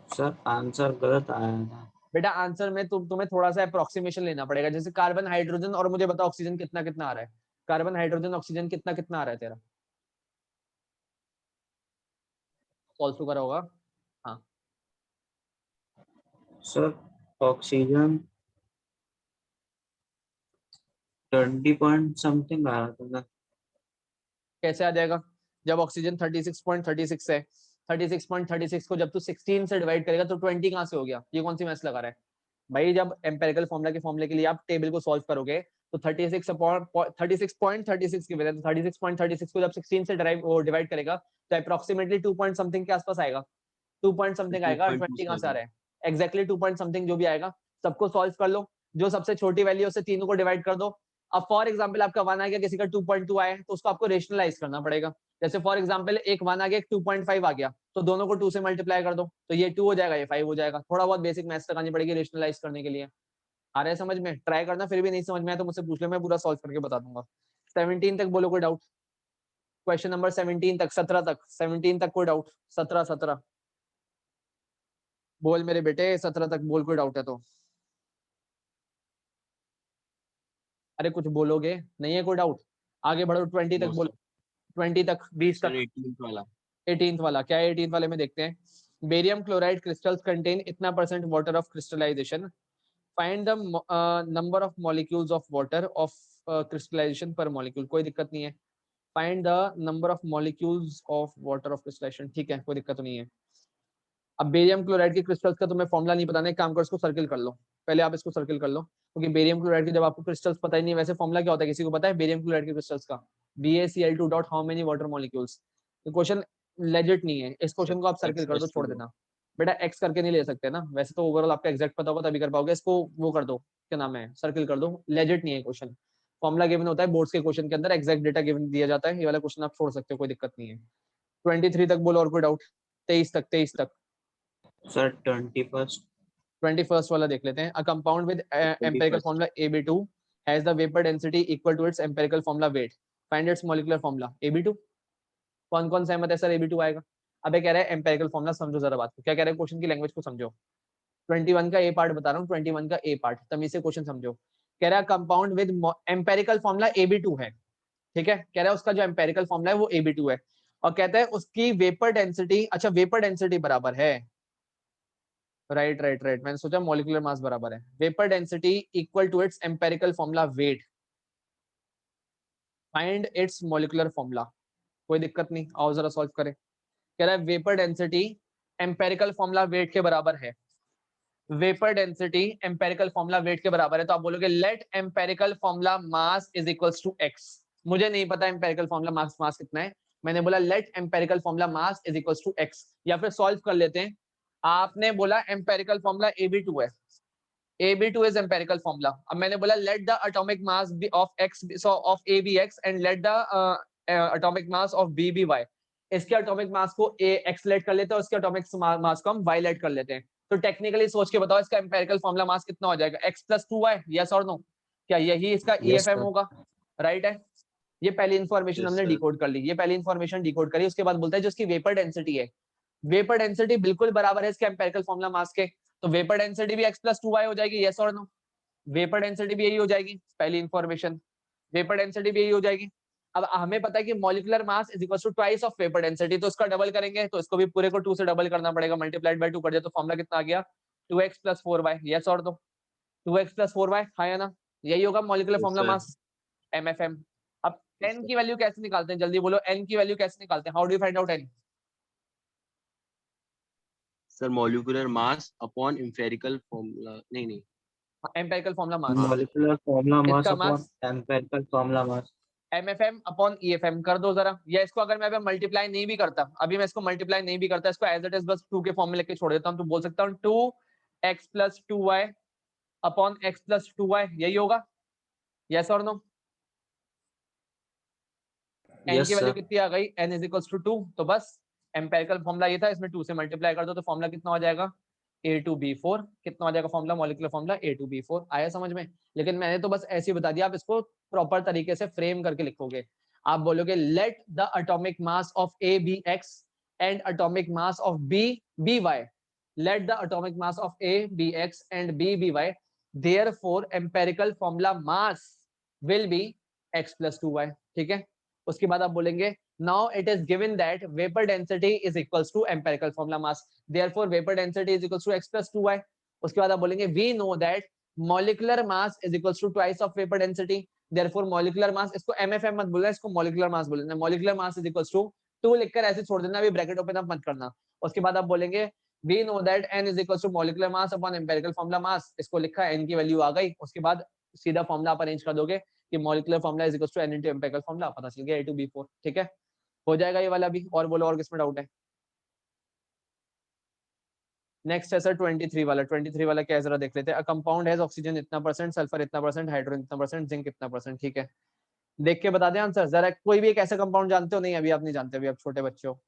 Speaker 2: सर आंसर गलत आया था।
Speaker 1: बेटा आंसर में तुम्हें थोड़ा सा अप्रोक्सीमेशन लेना पड़ेगा, जैसे कार्बन हाइड्रोजन, और मुझे बता ऑक्सीजन कितना कितना आ रहा है? कार्बन हाइड्रोजन ऑक्सीजन कितना कितना आ रहा है तेरा? सॉल्व तो करा होगा। हाँ
Speaker 2: सर ऑक्सीजन 20 पॉइंट समथिंग आ रहा था।
Speaker 1: कैसे आ जाएगा? जब ऑक्सीजन 36.36 है, 36.36 को जब तू 16 से डिवाइड करेगा तो 20 कहाँ से हो गया? ये कौन सी मैथ्स लगा रहा है भाई? जब एम्पेरिकल फॉर्मूला के फॉर्मूले के लिए आप टेबल को सॉल्व करोगे तो 36.36 की वजह से 36.36 को जब 16 से डिवाइड करेगा तो अप्रोक्सीमेटली 2 पॉइंट समथिंग के आसपास आएगा, 2 पॉइंट समथिंग आएगा। 20 कहाँ से आ रहा है? एग्जैक्टली 2 पॉइंट समथिंग जो भी आएगा सबको सॉल्व कर लो, जो सबसे छोटी वैल्यू से तीनों को डिवाइड कर दो। अब फॉर एग्जाम्पल आपका 1 आ गया, किसी का 2.2 आया तो उसको आपको रेशनलाइज करना पड़ेगा। जैसे फॉर एग्जाम्पल एक 1 आ गया, एक 2.5 आ गया, तो दोनों को 2 से मल्टीप्लाई कर दो, तो ये 2 हो जाएगा, ये 5 हो जाएगा। थोड़ा बहुत बेसिक मैथ्स लगानी पड़ेगी रेशनलाइज करने के लिए। आ रहा है समझ में? ट्राई करना, फिर भी नहीं समझ में आया तो मुझसे पूछ लो, मैं पूरा सॉल्व करके बता दूंगा। 17 तक बोलो कोई डाउट? क्वेश्चन नंबर 17 तक, 17 तक, 17 तक कोई डाउट? 17 17 बोल मेरे बेटे 17 तक बोल, कोई डाउट है तो। अरे कुछ बोलोगे, नहीं है कोई डाउट? आगे बढ़ो, 20 तक
Speaker 4: नो
Speaker 1: बोलो,
Speaker 4: सर
Speaker 1: 20 तक, 20
Speaker 4: सर
Speaker 1: तक।
Speaker 4: 18th वाला
Speaker 1: 18th वाला क्या है? 18th वाले में देखते हैं। बेरियम क्लोराइड क्रिस्टल्स कंटेन इतना % water of crystallisation, find the number of molecules of water of crystallisation per molecule. कोई दिक्कत नहीं है। Find the number of molecules of water of crystallisation, ठीक है, कोई दिक्कत नहीं है। अब बेरियम क्लोराइड के क्रिस्टल्स का तुम्हें फॉर्मुला नहीं बताना, एक काम करो इसको सर्किल कर लो, पहले आप इसको सर्किल कर लो, क्योंकि बेरियम क्लोराइड के जब आपको क्रिस्टल्स पता ही नहीं, वैसे फॉर्मुला क्या होता है किसी को पता है बेरियम क्लोराइड के क्रिस्टल्स का? BaCl2 dot how many water molecules. तो क्वेश्चन लेजिट नहीं है, इस क्वेश्चन को आप सर्किल कर दो, छोड़ देना। बेटा एक्स करके नहीं ले सकते ना, वैसे तो ओवरऑल आपका एग्जैक्ट पता होगा तभी कर पाओगे, इसको वो कर दो, क्या नाम है, सर्किल कर दो, लेजिट नहीं है क्वेश्चन। फॉर्मुला गिवन होता है बोर्ड्स के क्वेश्चन के अंदर, एग्जैक्ट डेटा गिवन दिया जाता है, ये वाला क्वेश्चन आप छोड़ सकते हो, कोई दिक्कत नहीं है। 23 तक बोलो, और कोई डाउट? 23 तक, 23 तक।
Speaker 2: सर 21st
Speaker 1: 21st वाला देख लेते हैं। A compound with empirical
Speaker 2: 21st
Speaker 1: formula AB2 has the vapor density equal to its empirical formula weight. Find its molecular formula. AB2 कौन कौन सहमत है सर AB2 आएगा? अबे कह रहा है एम्पेरिकल फॉर्मुला, समझो जरा बात को, क्या कह रहा है क्वेश्चन की लैंग्वेज को समझो। 21 का ए पार्ट बता रहा हूँ, 21 का ए पार्ट, तमीज से क्वेश्चन समझो। कह रहा है compound with empirical formula AB2 है, ठीक है, कह रहा है उसका जो एम्पेरिकल फॉर्मुला है वो AB2 है, और कहता है उसकी वेपर डेंसिटी, अच्छा वेपर डेंसिटी बराबर है, राइट राइट राइट, मैंने सोचा मॉलिक्यूलर मास बराबर है, vapour density equal to its empirical formula weight, find its molecular formula. कोई दिक्कत नहीं, आओ जरा सॉल्व करें। कह रहा है vapour density empirical formula weight के बराबर है, vapour density empirical formula weight के बराबर है, तो आप बोलोगे let empirical formula mass is equals to x. मुझे नहीं पता एम्पेरिकल फॉर्मुला मास कितना है, मैंने बोला let empirical formula mass is equals to x, या फिर सॉल्व कर लेते हैं। आपने बोला एम्पेरिकल फॉर्मुला AB2 है, AB2 is empirical formula. अब मैंने बोला let the atomic mass be of x, so of A be x and let the atomic mass of B be y. इसके atomic mass को A x लेट कर लेते हैं और इसके atomic mass को हम y लेट कर लेते हैं। तो टेक्निकली सोच के बताओ इसका empirical formula mass कितना हो जाएगा? x plus 2y, yes or no? क्या यही इसका
Speaker 2: Yes,
Speaker 1: EFM
Speaker 2: sir.
Speaker 1: होगा? राइट है। ये पहली इंफॉर्मेशन
Speaker 4: Yes,
Speaker 1: हमने
Speaker 4: sir.
Speaker 1: डिकोड कर ली, ये पहली इंफॉर्मेशन डिकोड करी, उसके बाद बोलता है जो इसकी वेपर डेंसिटी है, वेपर डेंसिटी बिल्कुल बराबर है इसके एम्पेरिकल फॉर्मुला मास के, तो वेपर डेंसिटी भी x plus 2y हो जाएगी, yes और no? वेपर डेंसिटी भी यही हो जाएगी, पहली इंफॉर्मेशन, वेपर डेंसिटी भी यही हो जाएगी। अब हमें पता है कि molecular mass is equal to twice of vapour density, तो इसका डबल करेंगे, तो इसको भी पूरे को 2 से डबल करना पड़ेगा, मल्टीप्लाइड बाय 2 कर दिया, तो फॉर्मुला कितना आ गया? 2x plus 4y, यस और नो? 2x plus 4y हाँ या ना? यही होगा मॉलिक्यूलर
Speaker 4: Yes,
Speaker 1: फॉर्मुला
Speaker 4: sir.
Speaker 1: मास, MFM। अब
Speaker 4: Yes,
Speaker 1: n
Speaker 4: sir.
Speaker 1: की वैल्यू कैसे निकालते हैं, जल्दी बोलो, n की वैल्यू कैसे निकालते हैं? How do you find out n?
Speaker 4: Sir, molecular mass upon empirical formula. नहीं
Speaker 1: एम्पेरिकल फॉर्मुला मास,
Speaker 2: molecular formula mass
Speaker 1: इसका
Speaker 2: upon
Speaker 1: मास
Speaker 2: empirical formula mass.
Speaker 1: MFM upon EFM कर दो जरा, या इसको अगर मैं मल्टीप्लाई नहीं भी करता, अभी मैं इसको मल्टीप्लाई नहीं भी करता, इसको एज इट इज बस 2 के फॉर्म में लेके छोड़ देता हूं, तो बोल सकता हूं 2x plus 2y upon x plus 2y, यही होगा, यस और नो? n
Speaker 2: Yes,
Speaker 1: की वैल्यू
Speaker 2: sir.
Speaker 1: कितनी आ गई? n इज इक्वल्स टू 2, तो बस एम्पेरिकल फॉर्मुला ये था, इसमें 2 से मल्टीप्लाई कर दो, तो फॉर्मुला कितना हो जाएगा? A2B4, कितना हो जाएगा फॉर्मुला, मॉलिक्यूलर फॉर्मुला A2B4। आया समझ में? लेकिन मैंने तो बस ऐसे ही बता दिया, आप इसको प्रॉपर तरीके से फ्रेम करके लिखोगे, आप बोलोगे let the atomic mass of A be x and atomic mass of B be y, let the atomic mass of A be x and B be y, therefore empirical formula mass will be x plus 2y, ठीक है। उसके बाद आप बोलेंगे now it is given that vapor density is equals to empirical formula mass, therefore vapor density is equals to x plus 2y। उसके बाद आप बोलेंगे we know that molecular mass is equals to twice of vapor density, therefore molecular mass, इसको MFM मत बोलना, इसको molecular mass बोलना, molecular mass is equals to 2 लिखकर ऐसे छोड़ देना, अभी ब्रैकेट ओपन अप मत करना। उसके बाद आप बोलेंगे we know that n is equals to molecular mass upon empirical formula mass, इसको लिखा, n की वैल्यू आ गई, उसके बाद सीधा फॉर्मुला आप अरेंज कर दोगे कि molecular formula is equals to n into empirical formula, पता चल गया A2B4, ठीक है, हो जाएगा ये वाला भी। और बोलो और किसमें डाउट है? नेक्स्ट है सर 23 वाला, 23 वाला क्या है जरा देख लेते हैं। कंपाउंड हैज ऑक्सीजन इतना %, सल्फर इतना %, हाइड्रोजन इतना %, जिंक इतना %, ठीक है, देख के बता दें आंसर जरा। कोई भी एक ऐसा कंपाउंड जानते हो? नहीं अभी आप नहीं जानते, अभी आप छोटे बच्चे हो।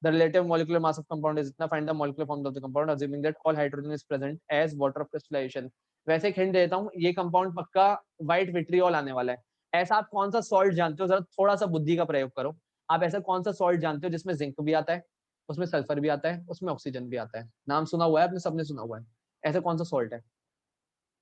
Speaker 1: The relative molecular mass of compound is इतना, find the molecular formula of the compound assuming that all hydrogen is present as water of crystallization। वैसे एक हिंट देता हूँ, ये कंपाउंड पक्का व्हाइट विट्रियोल आने वाला है। ऐसा आप कौन सा सॉल्ट जानते हो, जरा थोड़ा सा बुद्धि का प्रयोग करो, आप ऐसा कौन सा सॉल्ट जानते हो जिसमें जिंक भी आता है, उसमें सल्फर भी आता है, उसमें ऑक्सीजन भी आता है। नाम सुना हुआ है आपने, सबने सुना हुआ है। ऐसा कौन सा सॉल्ट है?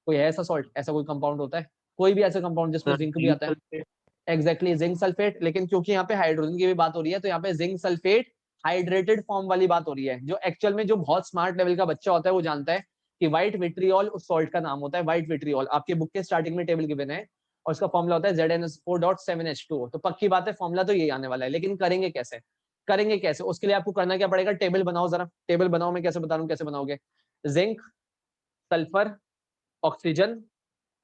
Speaker 1: कोई है ऐसा सॉल्ट, ऐसा कोई कंपाउंड होता है? कोई भी ऐसा कंपाउंड जिसमें
Speaker 2: सर
Speaker 1: जिंक भी आता है? Exactly zinc sulphate. लेकिन क्योंकि यहाँ पे हाइड्रोजन की भी बात हो रही है तो यहाँ पे जिंक सल्फेट हाइड्रेटेड फॉर्म वाली बात हो रही है। जो एक्चुअल में जो बहुत स्मार्ट लेवल का बच्चा होता है वो जानता है कि व्हाइट विट्रियोल उस सॉल्ट का नाम होता है। व्हाइट विट्रियोल आपके बुक के स्टार्टिंग में टेबल गिवन है और उसका फॉर्मूला होता है ZnSO4.7H2O। तो पक्की बात है फॉर्मूला तो यही आने वाला है। लेकिन करेंगे कैसे? करेंगे कैसे? उसके लिए आपको करना क्या पड़ेगा? टेबल बनाओ जरा, टेबल बनाओ। मैं कैसे बता रहा हूँ कैसे बनाओगे। जिंक, सल्फर, ऑक्सीजन,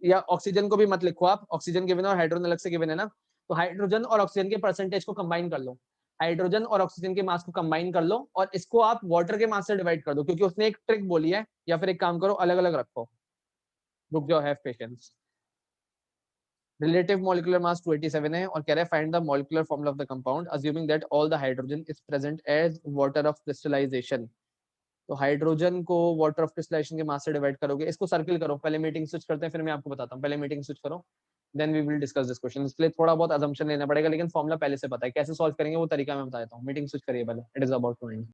Speaker 1: या ऑक्सीजन को भी मत लिखो आप, ऑक्सीजन गिवन है और हाइड्रोजन अलग से गिवन है ना। तो हाइड्रोजन और ऑक्सीजन के परसेंटेज को कंबाइन कर लो, हाइड्रोजन और ऑक्सीजन के मास को कंबाइन कर लो और इसको आप वाटर के मास से डिवाइड कर दो, क्योंकि उसने एक ट्रिक बोली है। या फिर एक काम करो, अलग अलग रखो, रुक जाओ, have patience. Relative molecular mass 287 है और कह रहा है find the molecular formula of the compound assuming that all the hydrogen is present as water of crystallisation. तो हाइड्रोजन को वाटर ऑफ क्रिस्टलाइजेशन के मास से डिवाइड करोगे। इसको सर्किल करो, पहले मीटिंग स्विच करते हैं फिर मैं आपको बताता हूँ। पहले मीटिंग स्विच करो, then we will discuss this question. इसके लिए थोड़ा बहुत अजम्पशन लेना पड़ेगा, लेकिन फॉर्मूला पहले से पता है। कैसे सॉल्व करेंगे वो तरीका मैं बता देता हूँ। मीटिंग स्विच करिए पहले, it is about to and.